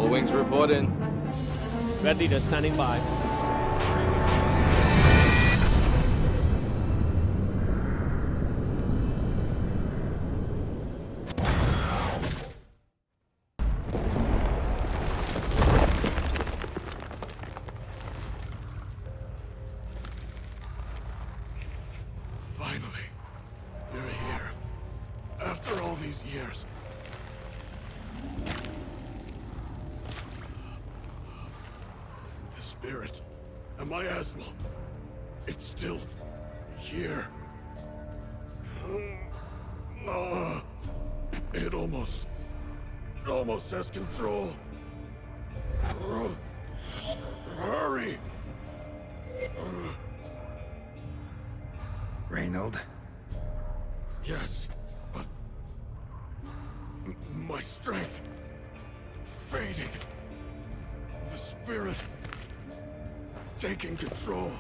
All wings report in. Red Leader standing by. Finally, you're here. After all these years. The spirit, a miasmal, it's still here. It almost has control. Hurry! Reinald? Yes, but my strength fading. The spirit taking control.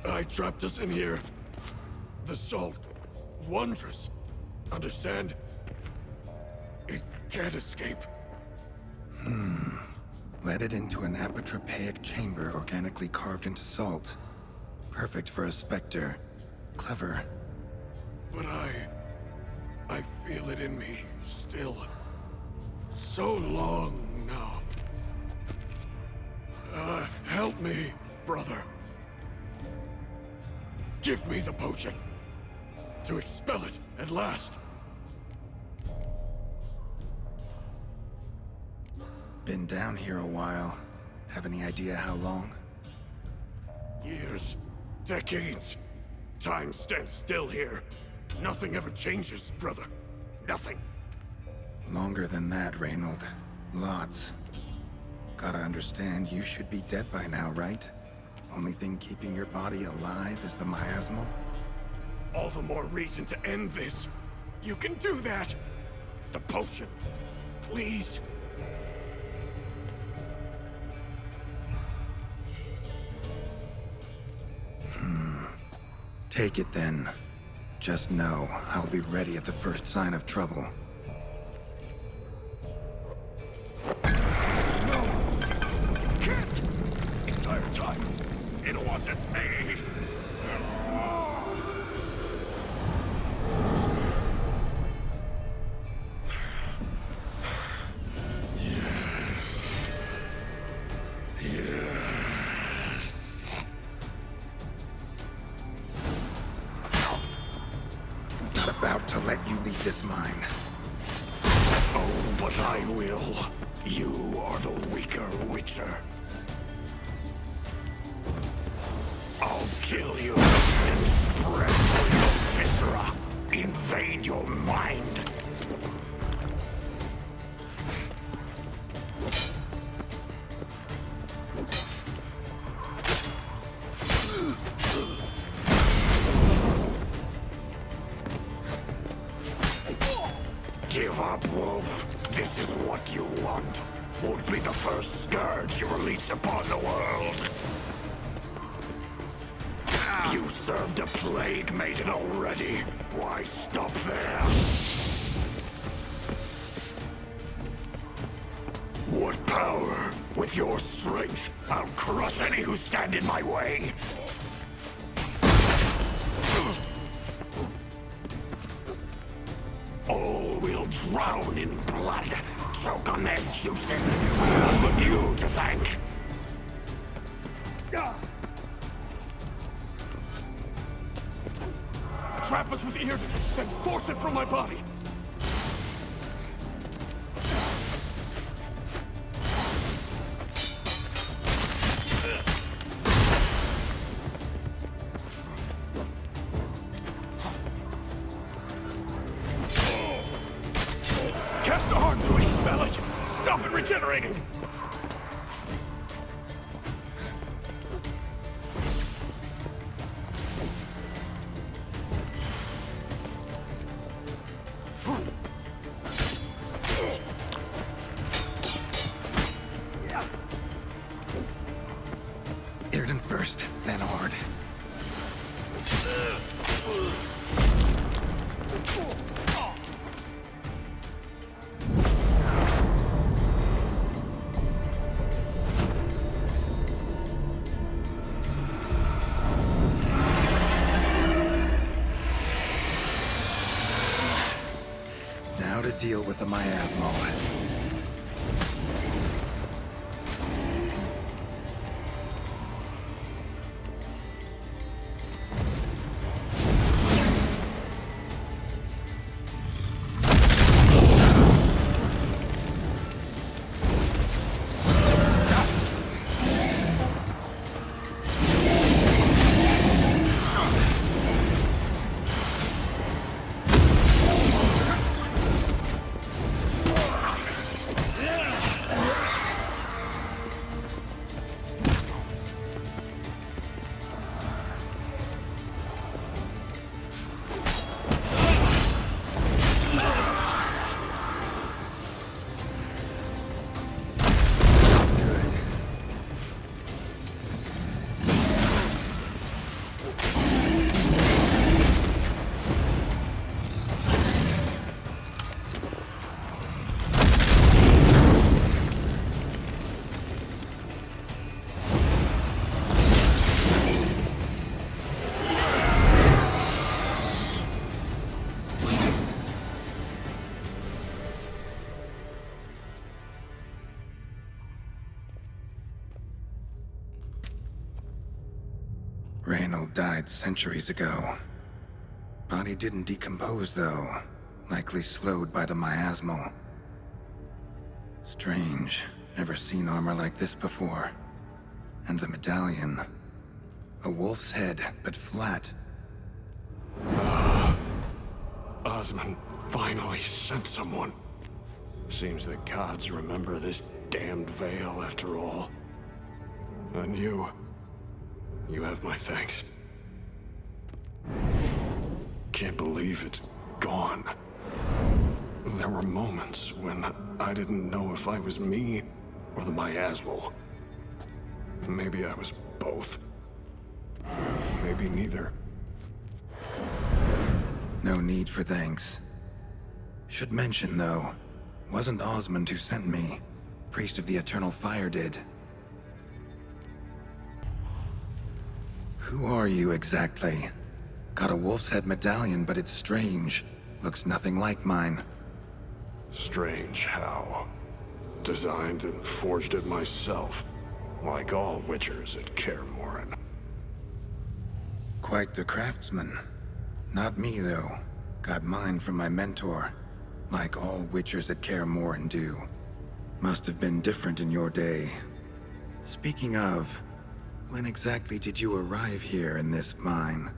I trapped us in here. The salt, wondrous. Understand? It can't escape. Led it into an apotropaic chamber organically carved into salt. Perfect for a specter. Clever. But I feel it in me, still. So long now. Help me, brother. Give me the potion. To expel it, at last. Been down here a while. Have any idea how long? Years. Decades. Time stands still here. Nothing ever changes, brother. Nothing. Longer than that, Reinald. Lots. Gotta understand, you should be dead by now, right? Only thing keeping your body alive is the miasmal? All the more reason to end this. You can do that. The potion. Please. Take it then. Just know, I'll be ready at the first sign of trouble. No! You can't! Entire time, it wasn't me! Yes. Yes. Not about to let you leave this mine. Oh, but I will. You are the weaker Witcher. I'll kill you and spread through your viscera. Invade your mind. Give up, Wolf. This is what you want. Won't be the first scourge you release upon the world. You served a plague maiden already. Why stop there? What power? With your strength, I'll crush any who stand in my way. All will drown in blood, choke on their juices. None but you to thank. Trap us with Earden, then force it from my body. Cast a harm to expel it! Stop it regenerating! Earden first, then Ard. deal with the miasmal. Reinald died centuries ago. Body didn't decompose, though. Likely slowed by the miasmal. Strange. Never seen armor like this before. And the medallion. A wolf's head, but flat. Osmond finally sent someone. Seems the gods remember this damned veil after all. And you have my thanks. Can't believe it's gone. There were moments when I didn't know if I was me or the miasmal. Maybe I was both. Maybe neither. No need for thanks. Should mention, though, wasn't Osmond who sent me. Priest of the Eternal Fire did. Who are you exactly? Got a wolf's head medallion, but it's strange. Looks nothing like mine. Strange how? Designed and forged it myself, like all Witchers at Kaer Morhen. Quite the craftsman. Not me, though. Got mine from my mentor, like all Witchers at Kaer Morhen do. Must have been different in your day. Speaking of, when exactly did you arrive here in this mine?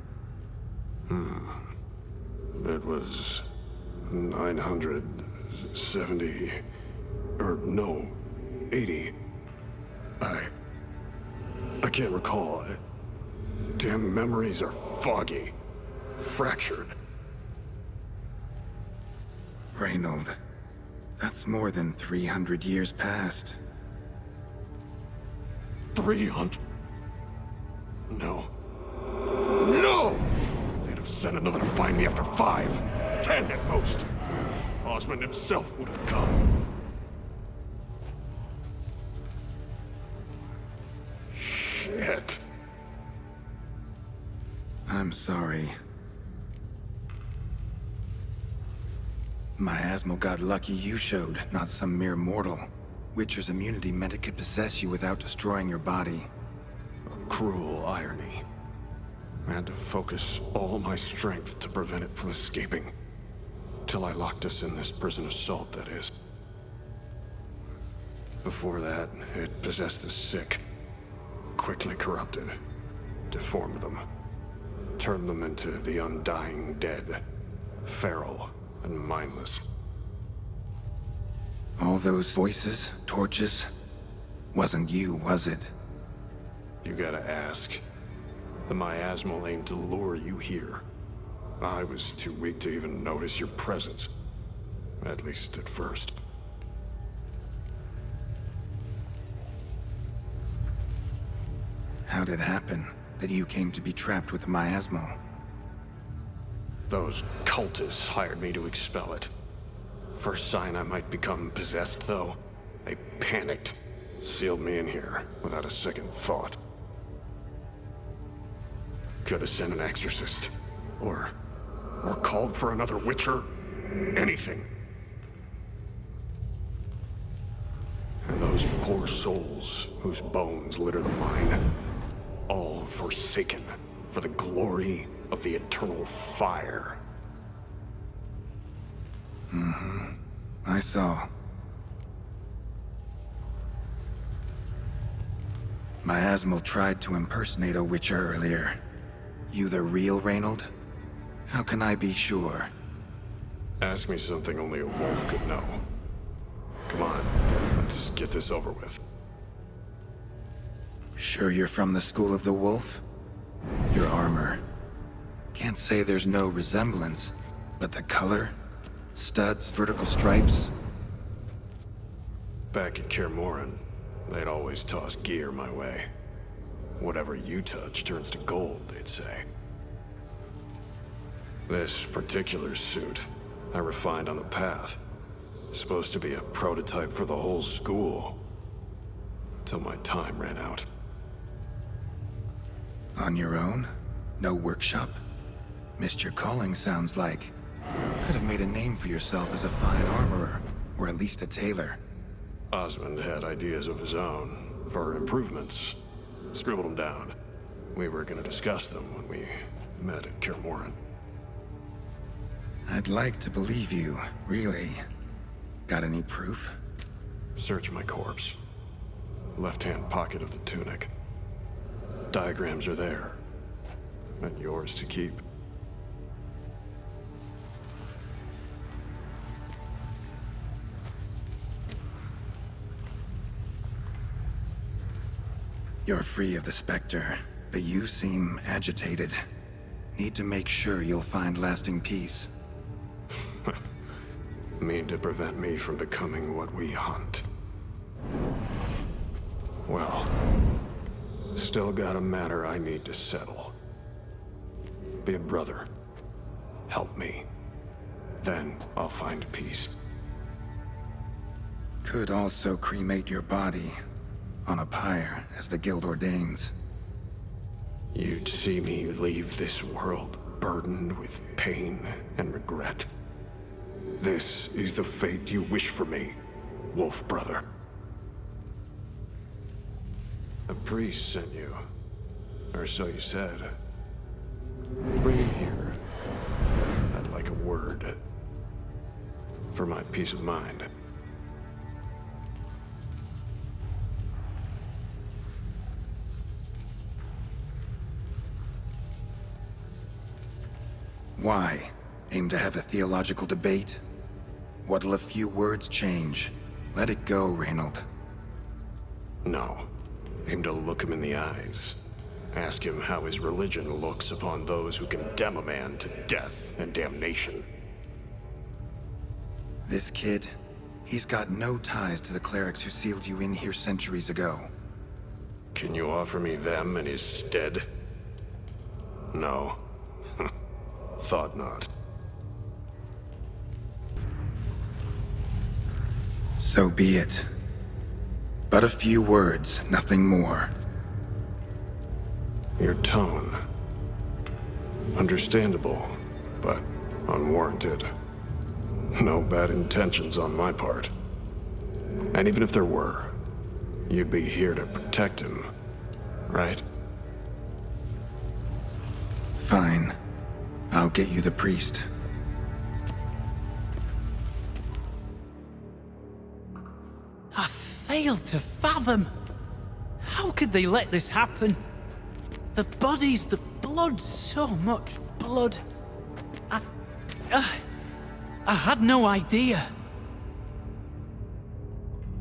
It was 970... or no, 80. I can't recall. Damn memories are foggy. Fractured. Reinald, that's more than 300 years past. 300? No. No! They'd have sent another to find me after 5, 10 at most. Osmond himself would have come. Shit. I'm sorry. Miasmal got lucky you showed, not some mere mortal. Witcher's immunity meant it could possess you without destroying your body. A cruel irony. I had to focus all my strength to prevent it from escaping. Till I locked us in this prison of salt, that is. Before that, it possessed the sick. Quickly corrupted. Deformed them. Turned them into the undying dead. Feral and mindless. All those voices, torches, wasn't you, was it? You gotta ask. The miasmal aimed to lure you here. I was too weak to even notice your presence. At least at first. How'd it happen that you came to be trapped with the miasmal? Those cultists hired me to expel it. First sign I might become possessed, though, they panicked. Sealed me in here without a second thought. Could have sent an exorcist. Or called for another Witcher. Anything. Those poor souls whose bones litter the mine, all forsaken for the glory of the eternal fire. I saw. Miasmal tried to impersonate a Witcher earlier. You the real Reinald? How can I be sure? Ask me something only a wolf could know. Come on, let's get this over with. Sure you're from the School of the Wolf? Your armor. Can't say there's no resemblance, but the color? Studs, vertical stripes? Back at Kaer they'd always toss gear my way. Whatever you touch turns to gold, they'd say. This particular suit, I refined on the path. Supposed to be a prototype for the whole school. Till my time ran out. On your own? No workshop? Missed your calling, sounds like. Could have made a name for yourself as a fine armorer, or at least a tailor. Osmond had ideas of his own, for improvements. Scribbled them down. We were gonna discuss them when we met at Kaer. I'd like to believe you, really. Got any proof? Search my corpse. Left-hand pocket of the tunic. Diagrams are there. And yours to keep. You're free of the Spectre, but you seem agitated. Need to make sure you'll find lasting peace. Mean to prevent me from becoming what we hunt. Well, still got a matter I need to settle. Be a brother. Help me. Then I'll find peace. Could also cremate your body on a pyre, as the Guild ordains. You'd see me leave this world burdened with pain and regret. This is the fate you wish for me, Wolf Brother. A priest sent you, or so you said. Bring him here. I'd like a word. For my peace of mind. Why? Aim to have a theological debate? What'll a few words change? Let it go, Reinald. No. Aim to look him in the eyes. Ask him how his religion looks upon those who condemn a man to death and damnation. This kid, he's got no ties to the clerics who sealed you in here centuries ago. Can you offer me them in his stead? No. Thought not. So be it. But a few words, nothing more. Your tone. Understandable, but unwarranted. No bad intentions on my part. And even if there were, you'd be here to protect him, right? Fine. I'll get you the priest. I fail to fathom. How could they let this happen? The bodies, the blood, so much blood. I had no idea.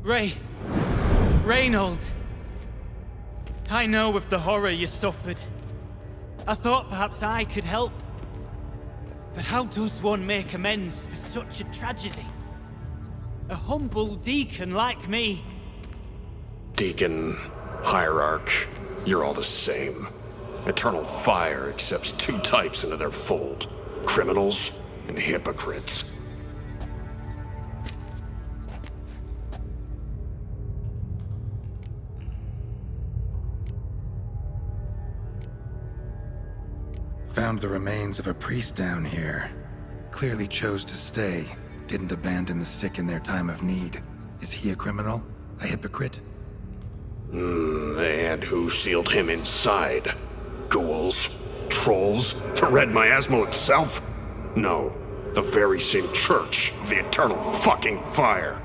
Reinald. I know of the horror you suffered. I thought perhaps I could help. But how does one make amends for such a tragedy? A humble deacon like me. Deacon, hierarch, you're all the same. Eternal Fire accepts two types into their fold. Criminals and hypocrites. Found the remains of a priest down here. Clearly chose to stay. Didn't abandon the sick in their time of need. Is he a criminal? A hypocrite? And who sealed him inside? Ghouls? Trolls? The Red Miasmal itself? No, the very same Church of the Eternal fucking Fire.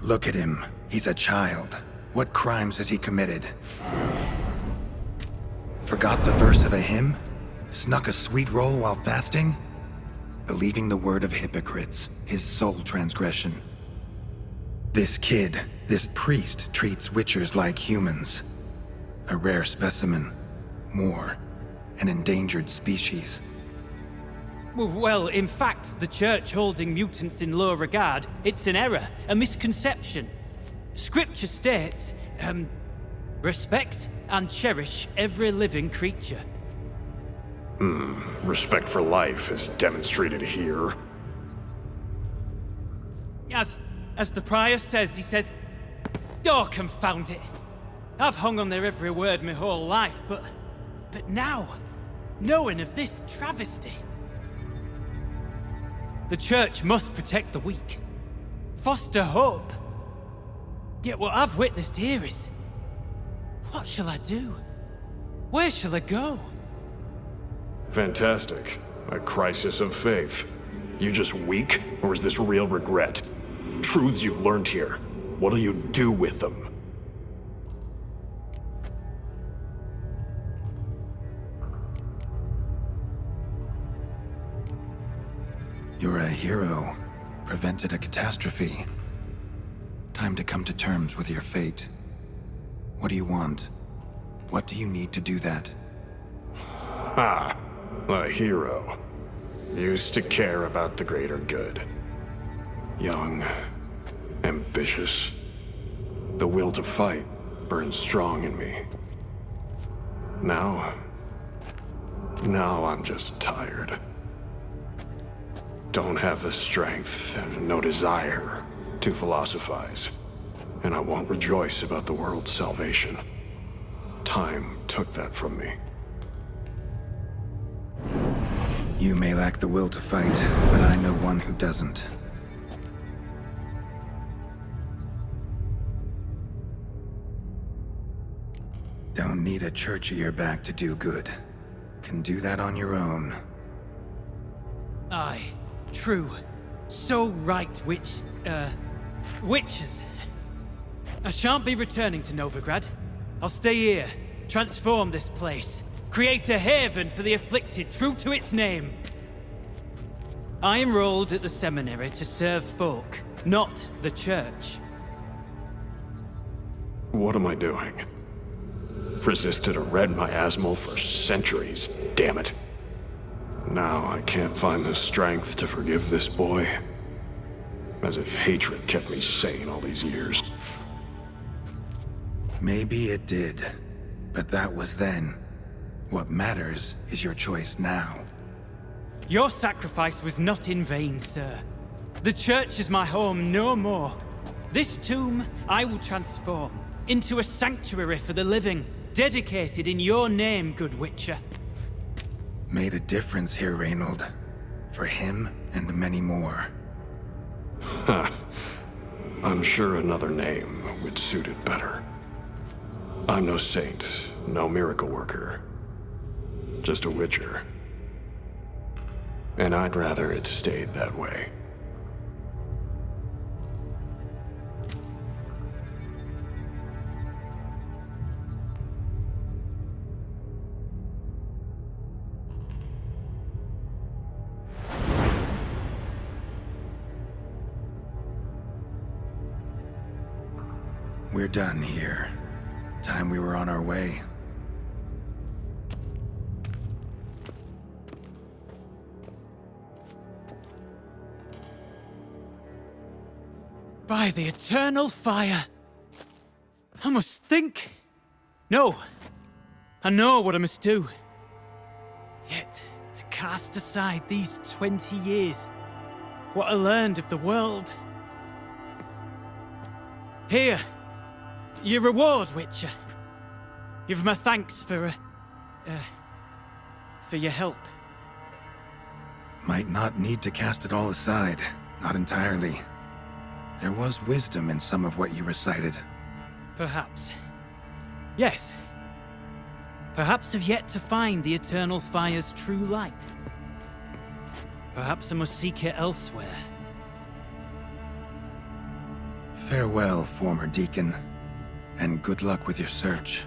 Look at him. He's a child. What crimes has he committed? Forgot the verse of a hymn? Snuck a sweet roll while fasting? Believing the word of hypocrites, his sole transgression. This kid, this priest, treats Witchers like humans. A rare specimen. More. An endangered species. Well, in fact, the Church holding mutants in low regard, it's an error, a misconception. Scripture states, respect and cherish every living creature. Respect for life is demonstrated here. As the prior says, he says, oh, confound it. I've hung on their every word my whole life, but now, knowing of this travesty. The Church must protect the weak, foster hope. Yet what I've witnessed here is, what shall I do? Where shall I go? Fantastic. A crisis of faith. You just weak, or is this real regret? Truths you've learned here. What'll you do with them? You're a hero. Prevented a catastrophe. Time to come to terms with your fate. What do you want? What do you need to do that? Ha! A hero. Used to care about the greater good. Young. Ambitious. The will to fight burns strong in me. Now I'm just tired. Don't have the strength, no desire to philosophize. And I won't rejoice about the world's salvation. Time took that from me. You may lack the will to fight, but I know one who doesn't. Don't need a church at your back to do good. Can do that on your own. Aye, true. So right, witches. I shan't be returning to Novigrad. I'll stay here, transform this place, create a haven for the afflicted, true to its name. I enrolled at the seminary to serve folk, not the Church. What am I doing? Resisted a Red Miasmal for centuries, damn it. Now I can't find the strength to forgive this boy. As if hatred kept me sane all these years. Maybe it did, but that was then. What matters is your choice now. Your sacrifice was not in vain, sir. The Church is my home no more. This tomb I will transform into a sanctuary for the living, dedicated in your name, good Witcher. Made a difference here, Reinald. For him and many more. I'm sure another name would suit it better. I'm no saint, no miracle worker. Just a Witcher. And I'd rather it stayed that way. We're done here. Time we were on our way. By the eternal fire. I must think. No. I know what I must do. Yet, to cast aside these 20 years, what I learned of the world. Here. Your reward, Witcher. You've my thanks for your help. Might not need to cast it all aside. Not entirely. There was wisdom in some of what you recited. Perhaps. Yes. Perhaps I've yet to find the Eternal Fire's true light. Perhaps I must seek it elsewhere. Farewell, former deacon, and good luck with your search.